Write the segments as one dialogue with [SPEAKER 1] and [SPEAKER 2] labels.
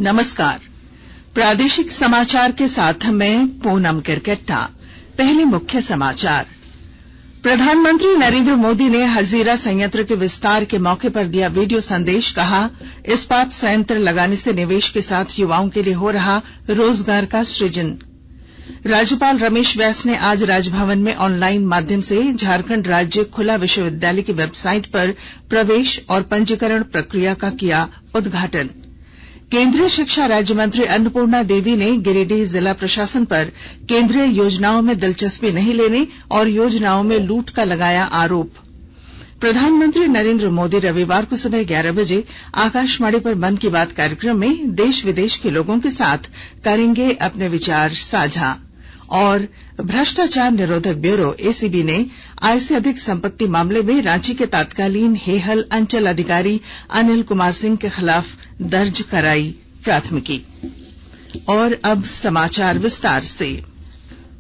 [SPEAKER 1] नमस्कार। प्रादेशिक समाचार के साथ मैं पूनम किरकेट्टा। पहले मुख्य समाचार। प्रधानमंत्री नरेंद्र मोदी ने हजीरा संयंत्र के विस्तार के मौके पर दिया वीडियो संदेश। कहा, इस्पात संयंत्र लगाने से निवेश के साथ युवाओं के लिए हो रहा रोजगार का सृजन। राज्यपाल रमेश बैस ने आज राजभवन में ऑनलाइन माध्यम से झारखंड राज्य खुला विश्वविद्यालय की वेबसाइट पर प्रवेश और पंजीकरण प्रक्रिया का किया उद्घाटन। केंद्रीय शिक्षा राज्य मंत्री अन्नपूर्णा देवी ने गिरिडीह जिला प्रशासन पर केंद्रीय योजनाओं में दिलचस्पी नहीं लेने और योजनाओं में लूट का लगाया आरोप। प्रधानमंत्री नरेंद्र मोदी रविवार को सुबह 11 बजे आकाशवाणी पर मन की बात कार्यक्रम में देश विदेश के लोगों के साथ करेंगे अपने विचार साझा। और भ्रष्टाचार निरोधक ब्यूरो एसीबी ने आय से अधिक संपत्ति मामले में रांची के तत्कालीन हेहल अंचल अधिकारी अनिल कुमार सिंह के खिलाफ दर्ज कराई प्राथमिकी। और अब समाचार विस्तार से।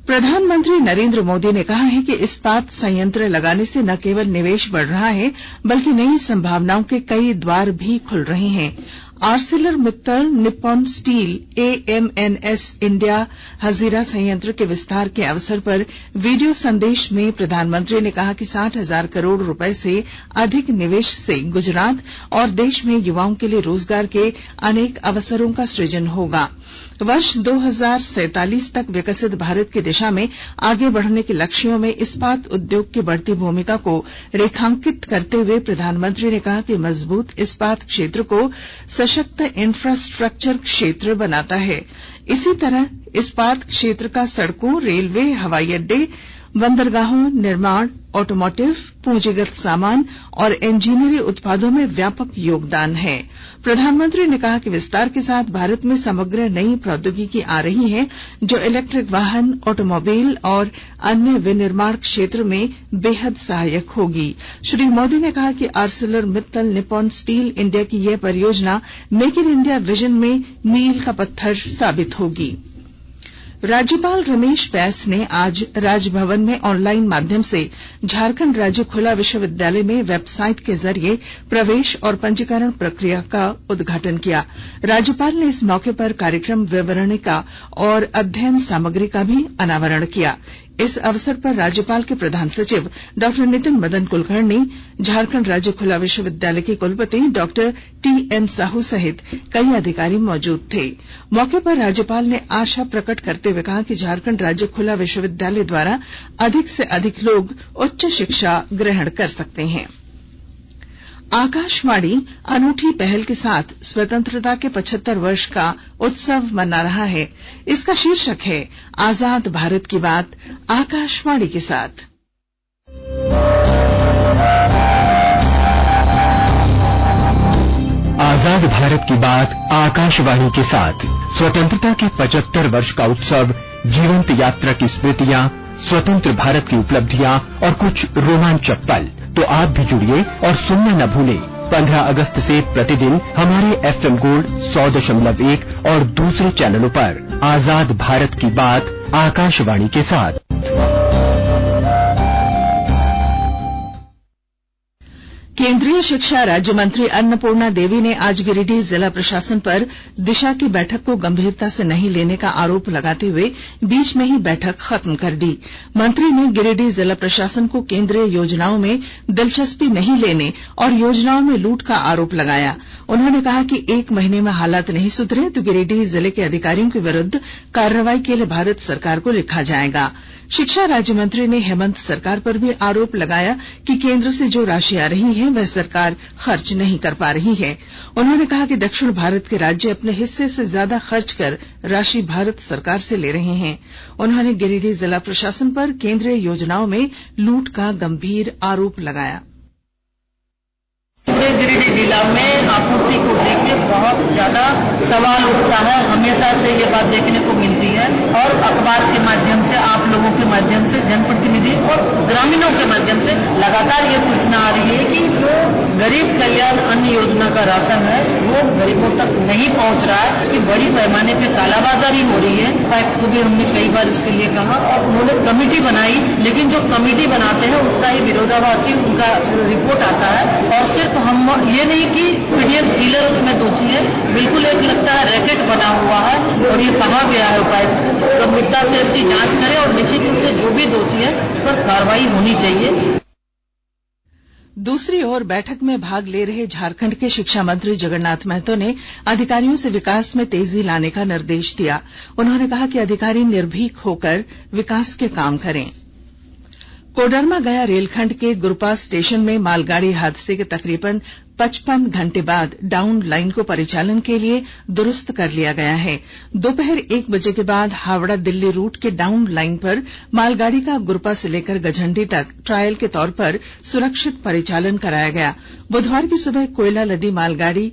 [SPEAKER 1] प्रधानमंत्री नरेंद्र मोदी ने कहा है कि इस्पात संयंत्र लगाने से न केवल निवेश बढ़ रहा है बल्कि नई संभावनाओं के कई द्वार भी खुल रहे हैं। Arcelor Mittal Nippon steel AMNS India Hazira संयंत्र के विस्तार के अवसर पर वीडियो संदेश में प्रधानमंत्री ने कहा कि 60,000 करोड़ रुपए से अधिक निवेश से गुजरात और देश में युवाओं के लिए रोजगार के अनेक अवसरों का सृजन होगा। वर्ष 2047 तक विकसित भारत की दिशा में आगे बढ़ने के लक्ष्यों में इस्पात उद्योग की बढ़ती भूमिका को रेखांकित करते हुए प्रधानमंत्री ने कहा कि मजबूत इस्पात क्षेत्र को सशक्त इंफ्रास्ट्रक्चर क्षेत्र बनाता है। इसी तरह इस्पात क्षेत्र का सड़कों, रेलवे, हवाई अड्डे, बंदरगाहों, निर्माण, ऑटोमोटिव, पूंजीगत सामान और इंजीनियरी उत्पादों में व्यापक योगदान है। प्रधानमंत्री ने कहा कि विस्तार के साथ भारत में समग्र नई प्रौद्योगिकी आ रही है जो इलेक्ट्रिक वाहन, ऑटोमोबाइल और अन्य विनिर्माण क्षेत्र में बेहद सहायक होगी। श्री मोदी ने कहा कि Arcelor Mittal Nippon steel India की यह परियोजना मेक इन इंडिया विजन में मील का पत्थर साबित होगी। राज्यपाल रमेश बैस ने आज राजभवन में ऑनलाइन माध्यम से झारखंड राज्य खुला विश्वविद्यालय में वेबसाइट के जरिए प्रवेश और पंजीकरण प्रक्रिया का उद्घाटन किया। राज्यपाल ने इस मौके पर कार्यक्रम विवरणिका और अध्ययन सामग्री का भी अनावरण किया। इस अवसर पर राज्यपाल के प्रधान सचिव डॉ नितिन मदन कुलकर्णी, झारखंड राज्य खुला विश्वविद्यालय के कुलपति डॉ टीएन साहू सहित कई अधिकारी मौजूद थे। मौके पर राज्यपाल ने आशा प्रकट करते हुए कहा कि झारखंड राज्य खुला विश्वविद्यालय द्वारा अधिक से अधिक लोग उच्च शिक्षा ग्रहण कर सकते हैं। आकाशवाणी अनूठी पहल के साथ स्वतंत्रता के 75 वर्ष का उत्सव मना रहा है। इसका शीर्षक है आजाद भारत की बात आकाशवाणी के साथ।
[SPEAKER 2] आजाद भारत की बात आकाशवाणी के साथ। स्वतंत्रता के 75 वर्ष का उत्सव, जीवंत यात्रा की स्मृतियां, स्वतंत्र भारत की उपलब्धियां और कुछ रोमांचक पल। तो आप भी जुड़िए और सुनना न भूलें। 15 अगस्त से प्रतिदिन हमारे एफएम गोल्ड 100.1 और दूसरे चैनलों पर आजाद भारत की बात आकाशवाणी के साथ।
[SPEAKER 1] केंद्रीय शिक्षा राज्य मंत्री अन्नपूर्णा देवी ने आज गिरिडीह जिला प्रशासन पर दिशा की बैठक को गंभीरता से नहीं लेने का आरोप लगाते हुए बीच में ही बैठक खत्म कर दी। मंत्री ने गिरिडीह जिला प्रशासन को केंद्रीय योजनाओं में दिलचस्पी नहीं लेने और योजनाओं में लूट का आरोप लगाया। उन्होंने कहा कि 1 महीने में हालात नहीं सुधरे तो गिरिडीह जिले के अधिकारियों के विरुद्ध कार्रवाई के लिए भारत सरकार को लिखा जाएगा। शिक्षा राज्य मंत्री ने हेमंत सरकार पर भी आरोप लगाया कि केंद्र से जो राशि आ रही है वह सरकार खर्च नहीं कर पा रही है। उन्होंने कहा कि दक्षिण भारत के राज्य अपने हिस्से से ज्यादा खर्च कर राशि भारत सरकार से ले रहे हैं। उन्होंने गिरिडीह जिला प्रशासन पर केंद्रीय योजनाओं में लूट का गंभीर आरोप लगाया।
[SPEAKER 3] पूरे गिरिडीह जिला में आपूर्ति को लेकर बहुत ज्यादा सवाल उठता है। हमेशा से ये बात देखने को मिलती है और अखबार के माध्यम से, आप लोगों के माध्यम से, जनप्रतिनिधि और ग्रामीणों के माध्यम से लगातार ये सूचना आ रही है कि जो गरीब कल्याण अन्न योजना का राशन है वो गरीबों तक नहीं पहुंच रहा है, इसकी बड़ी पैमाने पे कालाबाजारी हो रही है। फैक्ट को भी हमने कई बार इसके लिए कहा और उन्होंने कमेटी बनाई, लेकिन जो कमेटी बनाते हैं उसका ही विरोधाभासी उनका रिपोर्ट आता है। और सिर्फ हम ये नहीं कि पीडीएस डीलर उसमें दोषी है, बिल्कुल एक लगता है रैकेट बना हुआ है और ये कहा गया है उपायुक्त गंभीरता से इसकी जांच करे और निश्चित रूप से जो भी दोषी है उस पर कार्रवाई होनी चाहिए।
[SPEAKER 1] दूसरी ओर बैठक में भाग ले रहे झारखंड के शिक्षा मंत्री जगन्नाथ महतो ने अधिकारियों से विकास में तेजी लाने का निर्देश दिया। उन्होंने कहा कि अधिकारी निर्भीक होकर विकास के काम करें। कोडरमा गया रेलखंड के गुरपा स्टेशन में मालगाड़ी हादसे के तकरीबन 55 घंटे बाद डाउन लाइन को परिचालन के लिए दुरुस्त कर लिया गया है। दोपहर 1 बजे के बाद हावड़ा दिल्ली रूट के डाउन लाइन पर मालगाड़ी का गुरपा से लेकर गझंडी तक ट्रायल के तौर पर सुरक्षित परिचालन कराया गया। बुधवार की सुबह कोयला लदी मालगाड़ी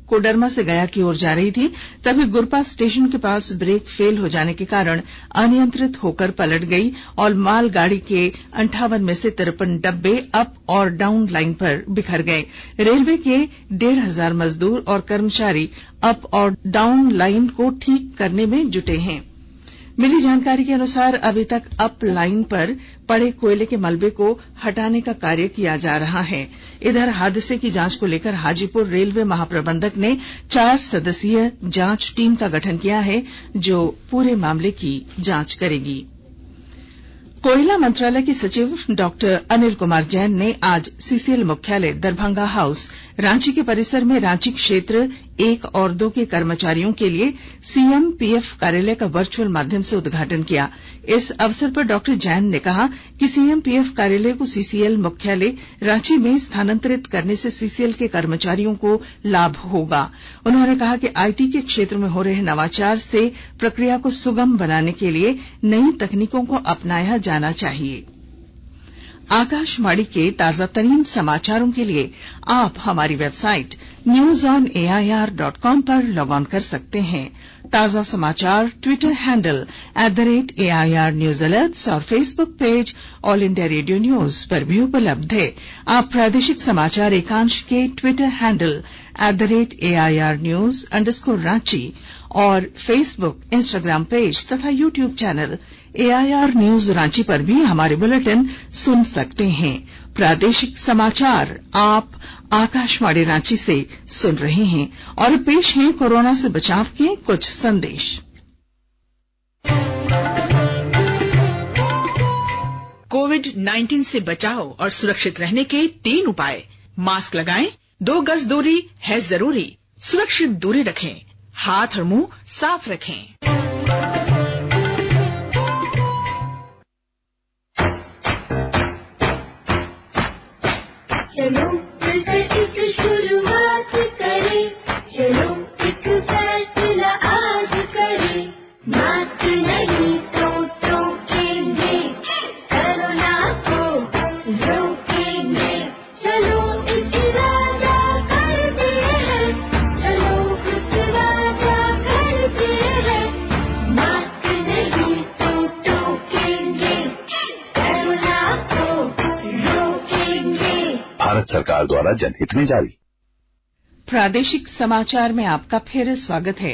[SPEAKER 1] कोडरमा से गया की ओर जा रही थी, तभी गुरपा स्टेशन के पास ब्रेक फेल हो जाने के कारण अनियंत्रित होकर पलट गई और मालगाड़ी के 58 में से 53 डब्बे अप और डाउन लाइन पर बिखर गए। रेलवे के 1,500 मजदूर और कर्मचारी अप और डाउन लाइन को ठीक करने में जुटे हैं। मिली जानकारी के अनुसार अभी तक अप लाइन पर पड़े कोयले के मलबे को हटाने का कार्य किया जा रहा है। इधर हादसे की जांच को लेकर हाजीपुर रेलवे महाप्रबंधक ने 4 सदस्यीय जांच टीम का गठन किया है, जो पूरे मामले की जांच करेगी। कोयला मंत्रालय के सचिव डॉक्टर अनिल कुमार जैन ने आज सीसीएल मुख्यालय दरभंगा हाउस रांची के परिसर में रांची क्षेत्र 1 और 2 के कर्मचारियों के लिए सीएमपीएफ कार्यालय का वर्चुअल माध्यम से उद्घाटन किया। इस अवसर पर डॉक्टर जैन ने कहा कि सीएमपीएफ कार्यालय को सीसीएल मुख्यालय रांची में स्थानांतरित करने से सीसीएल के कर्मचारियों को लाभ होगा। उन्होंने कहा कि आईटी के क्षेत्र में हो रहे नवाचार से प्रक्रिया को सुगम बनाने के लिए नई तकनीकों को अपनाया जाना चाहिए। आकाशवाणी के ताजा तरीन समाचारों के लिए आप हमारी वेबसाइट newsonair.com पर लॉग ऑन कर सकते हैं। ताजा समाचार Twitter handle @AIR News Alerts और Facebook page all India radio news पर भी उपलब्ध है। आप प्रादेशिक समाचार एकांश के ट्विटर हैंडल @AIR News_Ranchi और फेसबुक, इंस्टाग्राम पेज तथा YouTube channel AIR news Ranchi पर भी हमारे बुलेटिन सुन सकते हैं। प्रादेशिक समाचार आप आकाशवाणी रांची से सुन रहे हैं और पेश हैं कोरोना से बचाव के कुछ संदेश।
[SPEAKER 4] कोविड-19 से बचाव और सुरक्षित रहने के 3 उपाय। मास्क लगाएं, 2 गज दूरी है जरूरी, सुरक्षित दूरी रखें, हाथ और मुंह साफ रखें।
[SPEAKER 5] चलो मिलकर एक शुरुआत करें, चलो एक फैसला आज करें, मास्क नहीं तो टोकेंगे, कोरोना को रोकेंगे, चलो एक वादा करते हैं, चलो कुछ वादा करते हैं, मास्क नहीं तो टोकेंगे, कोरोना को रोकेंगे।
[SPEAKER 6] भारत सरकार द्वारा जनहित में जारी।
[SPEAKER 1] प्रादेशिक समाचार में आपका फिर स्वागत है।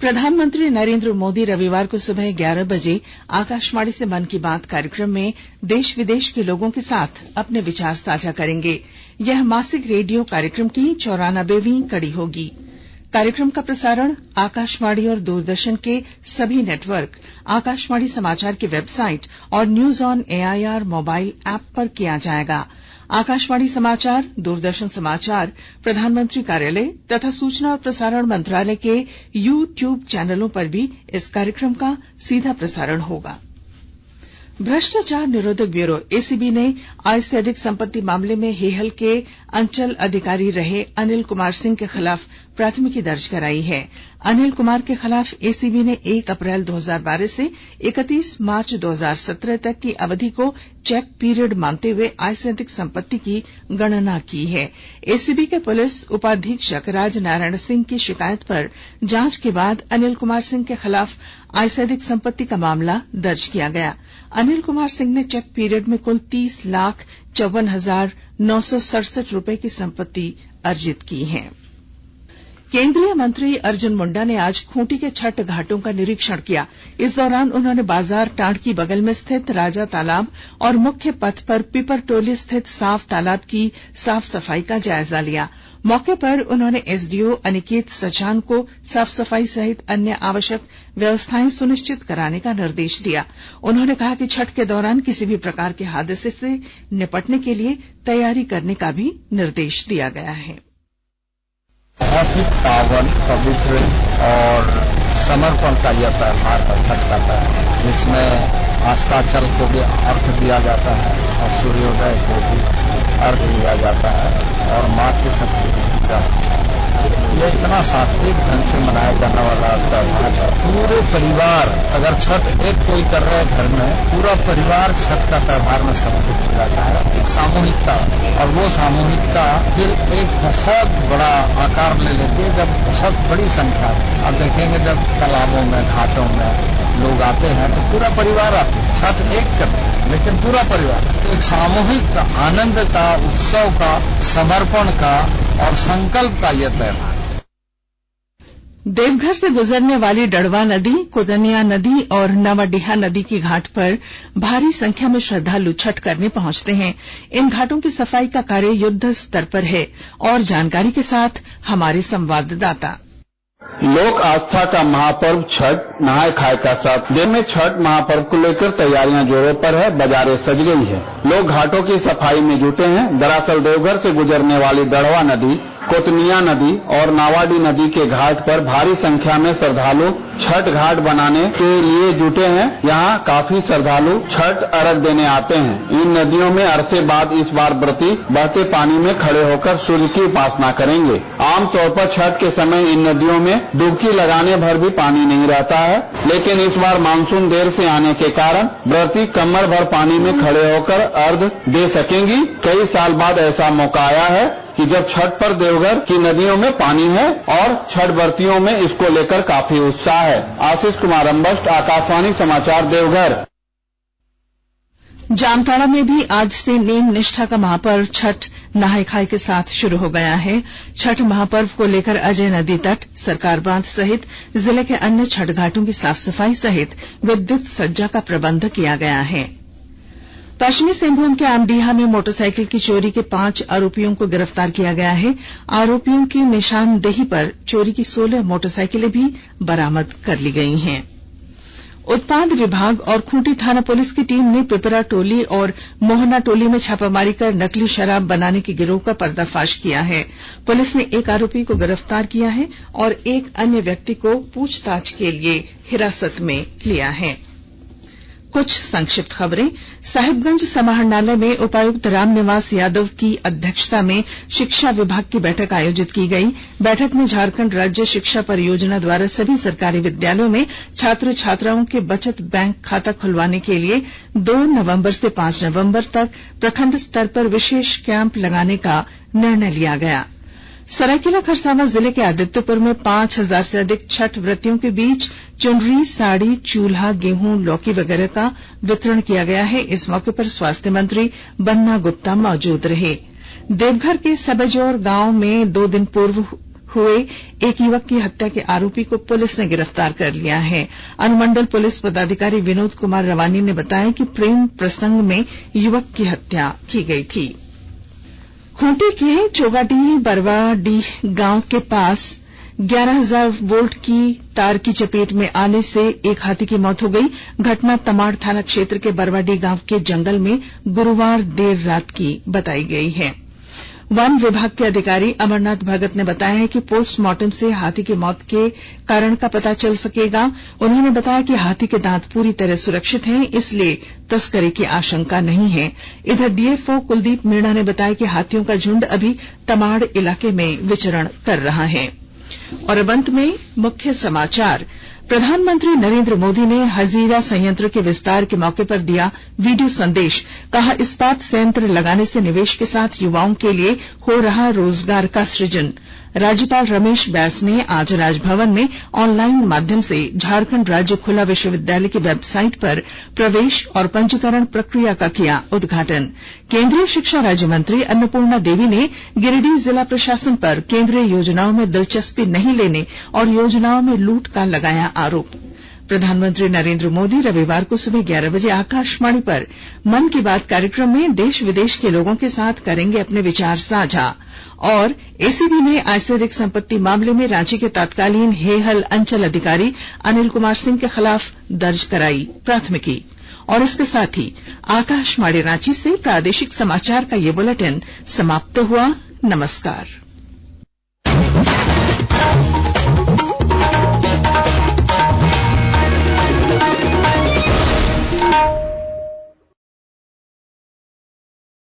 [SPEAKER 1] प्रधानमंत्री नरेंद्र मोदी रविवार को सुबह 11 बजे आकाशवाणी से मन की बात कार्यक्रम में देश विदेश के लोगों के साथ अपने विचार साझा करेंगे। यह मासिक रेडियो कार्यक्रम की 94वीं कड़ी होगी। कार्यक्रम का प्रसारण आकाशवाणी और दूरदर्शन के सभी नेटवर्क, आकाशवाणी समाचार की वेबसाइट और news on AIR mobile app पर किया जाएगा। आकाशवाणी समाचार, दूरदर्शन समाचार, प्रधानमंत्री कार्यालय तथा सूचना और प्रसारण मंत्रालय के YouTube चैनलों पर भी इस कार्यक्रम का सीधा प्रसारण होगा। भ्रष्टाचार निरोधक ब्यूरो ACB ने आय से अधिक संपत्ति मामले में हेहल के अंचल अधिकारी रहे अनिल कुमार सिंह के खिलाफ प्राथमिकी दर्ज कराई है। अनिल कुमार के खिलाफ एसीबी ने 1 अप्रैल 2012 से 31 मार्च 2017 तक की अवधि को चेक पीरियड मानते हुए आय से अधिक संपत्ति की गणना की है। एसीबी के पुलिस उपाधीक्षक राज नारायण सिंह की शिकायत पर जांच के बाद अनिल कुमार सिंह के खिलाफ आय से अधिक संपत्ति का मामला दर्ज किया गया। अनिल कुमार सिंह ने चेक पीरियड में कुल 30,54,967 रुपए की संपत्ति अर्जित की है। केंद्रीय मंत्री अर्जुन मुंडा ने आज खूंटी के छठ घाटों का निरीक्षण किया। इस दौरान उन्होंने बाजार टांडकी बगल में स्थित राजा तालाब और मुख्य पथ पर पीपरटोली स्थित साफ तालाब की साफ सफाई का जायजा लिया। मौके पर उन्होंने एसडीओ अनिकेत सचान को साफ सफाई सहित अन्य आवश्यक व्यवस्थाएं सुनिश्चित कराने का निर्देश दिया। उन्होंने कहा कि छठ के दौरान किसी भी प्रकार के हादसे से निपटने के लिए तैयारी करने का भी निर्देश दिया गया है।
[SPEAKER 7] बहुत ही पावन, पवित्र और समर्पण का यह त्योहार है, छठ का त्योहार, जिसमें अस्ताचल को भी अर्घ दिया जाता है और सूर्योदय को भी अर्घ दिया जाता है और माँ की शक्ति की पूजा। ये इतना सात्विक ढंग से मनाया जाने वाला त्योहार है। पूरे परिवार, अगर छठ एक कोई कर रहे हैं घर में, पूरा परिवार छठ का त्योहार में सम्मिलित हो जाता है। एक सामूहिकता, और वो सामूहिकता फिर एक बहुत बड़ा आकार ले लेती है जब बहुत बड़ी संख्या में आप देखेंगे, जब तालाबों में, घाटों में लोग आते हैं तो पूरा परिवार आते हैं। छठ एक करते हैं लेकिन पूरा परिवार, तो एक सामूहिक आनंद का, उत्सव का, समर्पण का और संकल्प का यह त्योहार।
[SPEAKER 1] देवघर से गुजरने वाली डड़वा नदी, कुदनिया नदी और नवाडीहा नदी की घाट पर भारी संख्या में श्रद्धालु छठ करने पहुंचते हैं। इन घाटों की सफाई का कार्य युद्ध स्तर पर है। और जानकारी के साथ हमारे संवाददाता।
[SPEAKER 8] लोक आस्था का महापर्व छठ नहाय खाए का साथ देश में छठ महापर्व को लेकर तैयारियां जोरों पर है। बाजारें सज गई है, लोग घाटों की सफाई में जुटे हैं। दरअसल देवघर से गुजरने वाली दड़वा नदी, कोतनिया नदी और नावाडी नदी के घाट पर भारी संख्या में श्रद्धालु छठ घाट बनाने के लिए जुटे हैं। यहाँ काफी श्रद्धालु छठ अर्घ देने आते हैं। इन नदियों में अरसे बाद इस बार व्रती बहते पानी में खड़े होकर सूर्य की उपासना करेंगे। आमतौर पर छठ के समय इन नदियों में डुबकी लगाने भर भी पानी नहीं रहता है, लेकिन इस बार मानसून देर से आने के कारण व्रती कमर भर पानी में खड़े होकर अर्घ दे सकेंगी। कई साल बाद ऐसा मौका आया है कि जब छठ पर देवघर की नदियों में पानी है और छठ व्रतियों में इसको लेकर काफी उत्साह है। आशीष कुमार अम्बस्ट, आकाशवाणी समाचार, देवघर।
[SPEAKER 1] जामताड़ा में भी आज से नेम निष्ठा का महापर्व छठ नहाय खाए के साथ शुरू हो गया है। छठ महापर्व को लेकर अजय नदी तट, सरकार बांध सहित जिले के अन्य छठ घाटों की साफ सफाई सहित विद्युत सज्जा का प्रबंध किया गया है। पश्चिमी सिंहभूम के आमडीहा में मोटरसाइकिल की चोरी के 5 आरोपियों को गिरफ्तार किया गया है। आरोपियों की निशानदेही पर चोरी की 16 मोटरसाइकिलें भी बरामद कर ली गई हैं। उत्पाद विभाग और खूंटी थाना पुलिस की टीम ने पिपरा टोली और मोहना टोली में छापामारी कर नकली शराब बनाने के गिरोह का पर्दाफाश किया है। पुलिस ने एक आरोपी को गिरफ्तार किया है और एक अन्य व्यक्ति को पूछताछ के लिए हिरासत में लिया है। कुछ संक्षिप्त खबरें। साहिबगंज समाहरणालय में उपायुक्त रामनिवास यादव की अध्यक्षता में शिक्षा विभाग की बैठक आयोजित की गई। बैठक में झारखंड राज्य शिक्षा परियोजना द्वारा सभी सरकारी विद्यालयों में छात्र छात्राओं के बचत बैंक खाता खुलवाने के लिए 2 नवंबर से 5 नवंबर तक प्रखंड स्तर पर विशेष कैंप लगाने का निर्णय लिया गया। सरायकेला खरसावां जिले के आदित्यपुर में 5000 से अधिक छठ व्रतियों के बीच चुनरी, साड़ी, चूल्हा, गेहूं, लौकी वगैरह का वितरण किया गया है। इस मौके पर स्वास्थ्य मंत्री बन्ना गुप्ता मौजूद रहे। देवघर के सबजौर गांव में 2 दिन पूर्व हुए एक युवक की हत्या के आरोपी को पुलिस ने गिरफ्तार कर लिया है। अनुमंडल पुलिस पदाधिकारी विनोद कुमार रवानी ने बताया कि प्रेम प्रसंग में युवक की हत्या की गई थी। खूंटी के चोगाडीह बरवाडीह गांव के पास 11,000 वोल्ट की तार की चपेट में आने से एक हाथी की मौत हो गई। घटना तमाड़ थाना क्षेत्र के बरवाडीह गांव के जंगल में गुरुवार देर रात की बताई गई है। वन विभाग के अधिकारी अमरनाथ भगत ने बताया कि पोस्टमार्टम से हाथी की मौत के कारण का पता चल सकेगा। उन्होंने बताया कि हाथी के दांत पूरी तरह सुरक्षित हैं, इसलिए तस्करी की आशंका नहीं है। इधर डीएफओ कुलदीप मीणा ने बताया कि हाथियों का झुंड अभी तमाड़ इलाके में विचरण कर रहा है। और अब अंत में मुख्य समाचार। प्रधानमंत्री नरेंद्र मोदी ने हजीरा संयंत्र के विस्तार के मौके पर दिया वीडियो संदेश। कहा, इस्पात संयंत्र लगाने से निवेश के साथ युवाओं के लिए हो रहा रोजगार का सृजन। राज्यपाल रमेश बैस ने आज राजभवन में ऑनलाइन माध्यम से झारखंड राज्य खुला विश्वविद्यालय की वेबसाइट पर प्रवेश और पंजीकरण प्रक्रिया का किया उद्घाटन। केंद्रीय शिक्षा राज्य मंत्री अन्नपूर्णा देवी ने गिरिडीह जिला प्रशासन पर केंद्रीय योजनाओं में दिलचस्पी नहीं लेने और योजनाओं में लूट का लगाया आरोप। प्रधानमंत्री नरेंद्र मोदी रविवार को सुबह 11 बजे आकाशवाणी पर मन की बात कार्यक्रम में देश विदेश के लोगों के साथ करेंगे अपने विचार साझा। और एसीबी ने ऐसेरिक संपत्ति मामले में रांची के तत्कालीन हेहल अंचल अधिकारी अनिल कुमार सिंह के खिलाफ दर्ज कराई प्राथमिकी। और इसके साथ ही आकाशवाणी रांची से प्रादेशिक समाचार का ये बुलेटिन समाप्त हुआ। नमस्कार।